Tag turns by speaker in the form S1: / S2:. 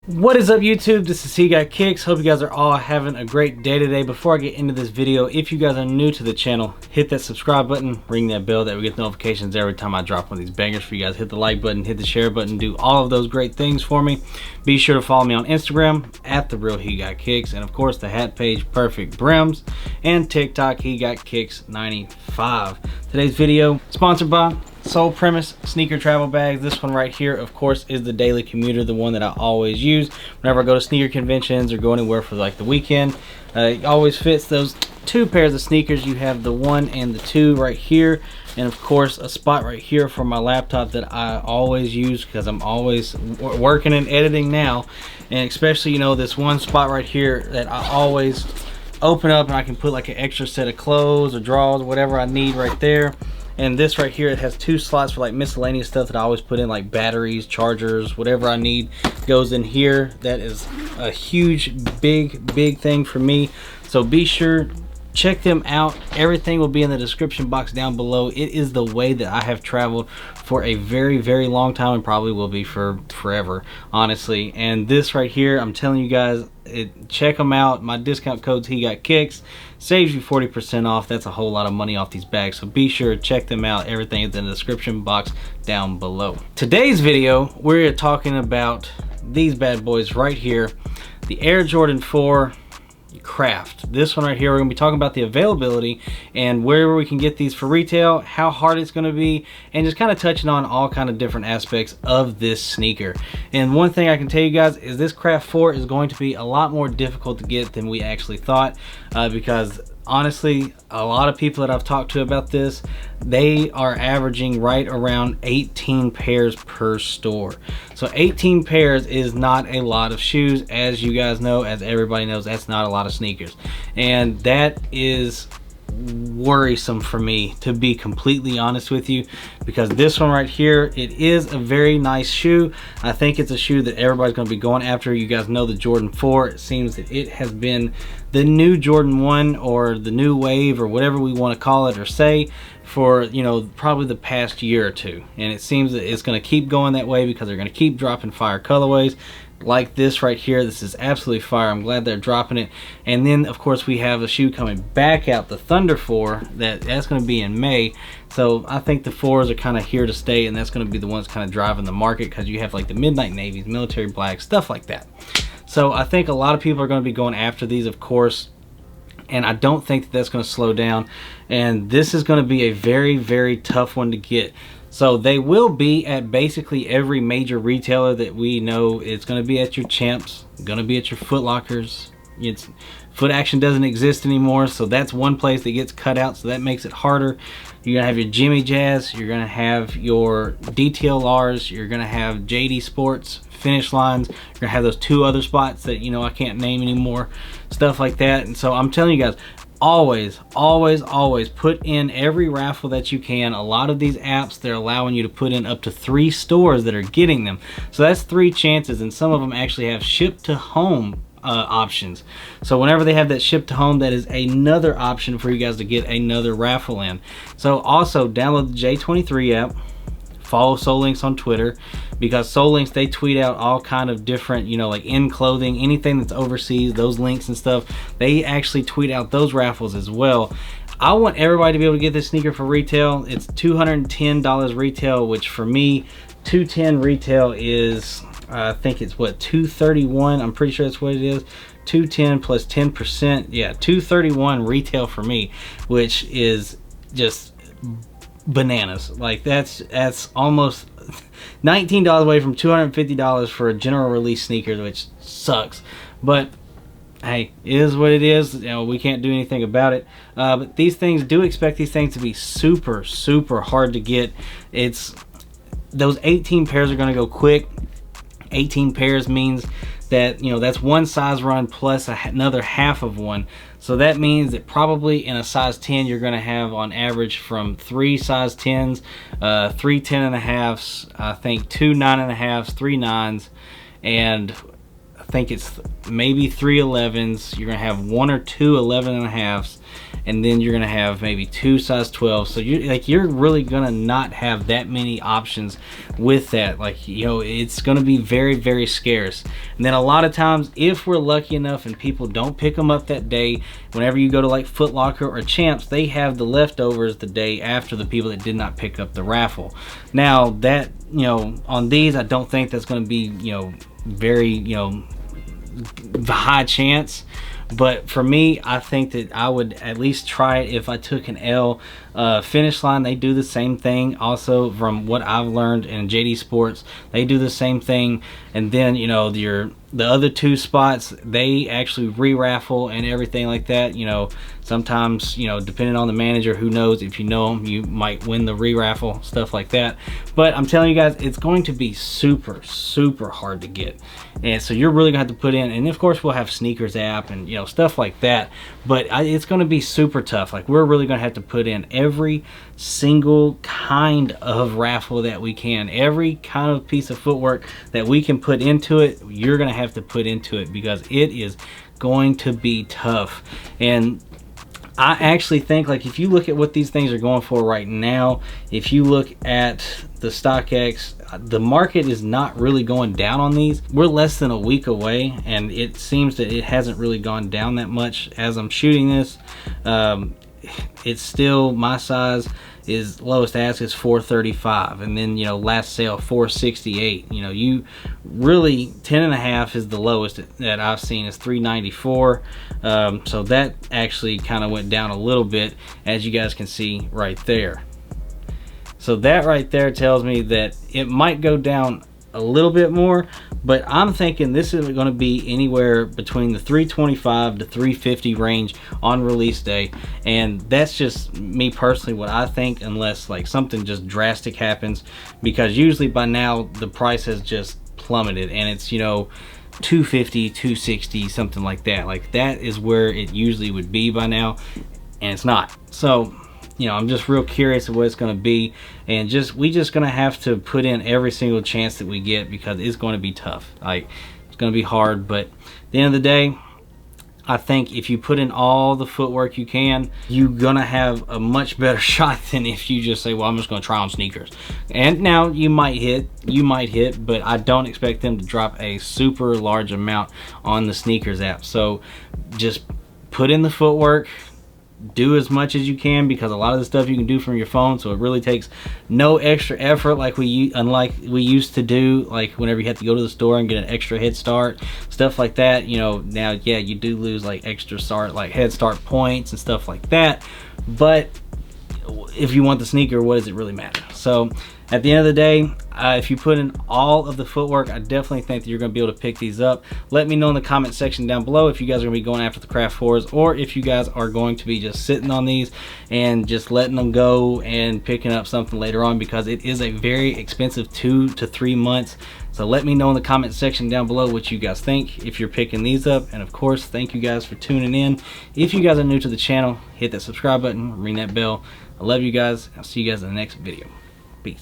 S1: What is up, YouTube? This is therealhegotkickz. Hope you guys are all having a great day today. Before I get into this video, if you guys are new to the channel, hit that subscribe button, ring that bell that we get notifications every time I drop one of these bangers for you guys. Hit the like button, hit the share button, do all of those great things for me. Be sure to follow me on Instagram at therealhegotkickz, and of course the hat page Perfectbrimz, and TikTok hegotkickz95. Today's video sponsored by Sole Premise sneaker travel bags. This one right here, of course, is the daily commuter, the one that I always use whenever I go to sneaker conventions or go anywhere for like the weekend. It always fits those two pairs of sneakers. You have the 1 and the 2 right here, and of course a spot right here for my laptop that I always use because I'm always working and editing now, and especially, you know, this one spot right here that I always open up and I can put like an extra set of clothes or drawers, whatever I need right there. And this right here, it has 2 slots for like miscellaneous stuff that I always put in, like batteries, chargers, whatever I need goes in here. That is a huge, big thing for me. So be sure, check them out. Everything will be in the description box down below. It is the way that I have traveled for a very long time, and probably will be for forever, honestly. And this right here, I'm telling you guys, check them out. My discount code's therealhegotkickz, saves you 40% off. That's a whole lot of money off these bags, so be sure to check them out. Everything is in the description box down below. Today's video, we're talking about these bad boys right here, the Air Jordan 4 Craft. This one right here, we're going to be talking about the availability and where we can get these for retail, how hard it's going to be, and just kind of touching on all kind of different aspects of this sneaker. And one thing I can tell you guys is this Craft 4 is going to be a lot more difficult to get than we actually thought, because honestly, a lot of people that I've talked to about this, they are averaging right around 18 pairs per store. So 18 pairs is not a lot of shoes, as you guys know, as everybody knows. That's not a lot of sneakers, and that is worrisome for me, to be completely honest with you, because this one right here, it is a very nice shoe. I think it's a shoe that everybody's going to be going after. You guys know the Jordan 4. It seems that it has been the new Jordan 1, or the new wave, or whatever we want to call it or say, for, you know, probably the past year or two. And it seems that it's going to keep going that way because they're going to keep dropping fire colorways like this right here. This is absolutely fire. I'm glad they're dropping it. And then of course we have a shoe coming back out, the Thunder 4, that's going to be in May. So I think the 4s are kind of here to stay, and that's going to be the ones kind of driving the market, because you have like the midnight navies, military blacks, stuff like that. So I think a lot of people are going to be going after these, of course, and I don't think that that's going to slow down. And this is going to be a very tough one to get. So they will be at basically every major retailer that we know. It's going to be at your Champs, going to be at your Foot Lockers. Foot Action doesn't exist anymore, so that's one place that gets cut out, so that makes it harder. You're going to have your Jimmy Jazz, you're going to have your DTLRs, you're going to have JD Sports, Finish Lines, you're going to have those 2 other spots that, you know, I can't name anymore, stuff like that. And so I'm telling you guys, always put in every raffle that you can. A lot of these apps, they're allowing you to put in up to 3 stores that are getting them, so that's 3 chances, and some of them actually have ship to home options. So whenever they have that ship to home, that is another option for you guys to get another raffle in. So also download the J23 app, follow Solinks on Twitter, because Solinks, they tweet out all kind of different, you know, like in clothing, anything that's overseas, those links and stuff, they actually tweet out those raffles as well. I want everybody to be able to get this sneaker for retail. It's $210 retail, which for me, $210 retail is, I think it's what, $231. I'm pretty sure that's what it is. $210 plus 10%, yeah, $231 retail for me, which is just bananas. Like that's almost $19 away from $250 for a general release sneaker, which sucks. But hey, it is what it is. You know, we can't do anything about it. But these things, do expect these things to be super hard to get. It's those 18 pairs are going to go quick. 18 pairs means that, you know, that's 1 size run plus another half of one. So that means that probably in a size 10, you're going to have on average from 3 size 10s, 3 10.5s, I think 2 9.5s, 3 9s, and I think it's maybe 3 11s. You're gonna have 1 or 2 11.5s, and then you're gonna have maybe 2 size 12. So you're really gonna not have that many options with that. Like, you know, it's gonna be very, very scarce. And then a lot of times, if we're lucky enough and people don't pick them up that day, whenever you go to like Foot Locker or Champs, they have the leftovers the day after the people that did not pick up the raffle. Now that, you know, on these, I don't think that's going to be, you know, very, you know, high chance. But for me, I think that I would at least try it if I took an L. Finish Line, they do the same thing. Also, from what I've learned in JD Sports, they do the same thing. And then, you know, the other 2 spots, they actually re-raffle and everything like that. You know, sometimes, you know, depending on the manager, who knows, if you know them, you might win the re-raffle, stuff like that. But I'm telling you guys, it's going to be super, super hard to get. And so you're really gonna have to put in, and of course we'll have Sneakers app and, you know, stuff like that, but it's gonna be super tough. Like, we're really gonna have to put in every single kind of raffle that we can, every kind of piece of footwork that we can put into it. You're gonna have to put into it, because it is going to be tough. And I actually think, like, if you look at what these things are going for right now, if you look at the StockX, the market is not really going down on these. We're less than a week away, and it seems that it hasn't really gone down that much as I'm shooting this. It's still, my size is lowest ask is 435, and then, you know, last sale 468. You know, you really 10.5 is the lowest that I've seen, is 394. So that actually kind of went down a little bit, as you guys can see right there. So that right there tells me that it might go down a little bit more, but I'm thinking this is going to be anywhere between the 325 to 350 range on release day. And that's just me personally, what I think, unless like something just drastic happens, because usually by now the price has just plummeted and it's, you know, 250, 260, something like that. Like, that is where it usually would be by now, and it's not. So, you know, I'm just real curious of what it's going to be, and we just going to have to put in every single chance that we get, because it's going to be tough. Like, it's going to be hard, but at the end of the day, I think if you put in all the footwork you can, you're going to have a much better shot than if you just say, well, I'm just going to try on sneakers. And now you might hit, but I don't expect them to drop a super large amount on the Sneakers app. So just put in the footwork, do as much as you can, because a lot of the stuff you can do from your phone, so it really takes no extra effort like unlike we used to do, like whenever you had to go to the store and get an extra head start, stuff like that. You know, now, yeah, you do lose like extra start, like head start points and stuff like that, but if you want the sneaker, what does it really matter? So at the end of the day, if you put in all of the footwork, I definitely think that you're going to be able to pick these up. Let me know in the comment section down below if you guys are going to be going after the Craft 4s, or if you guys are going to be just sitting on these and just letting them go and picking up something later on, because it is a very expensive 2 to 3 months. So let me know in the comment section down below what you guys think if you're picking these up. And of course, thank you guys for tuning in. If you guys are new to the channel, hit that subscribe button, ring that bell. I love you guys. I'll see you guys in the next video.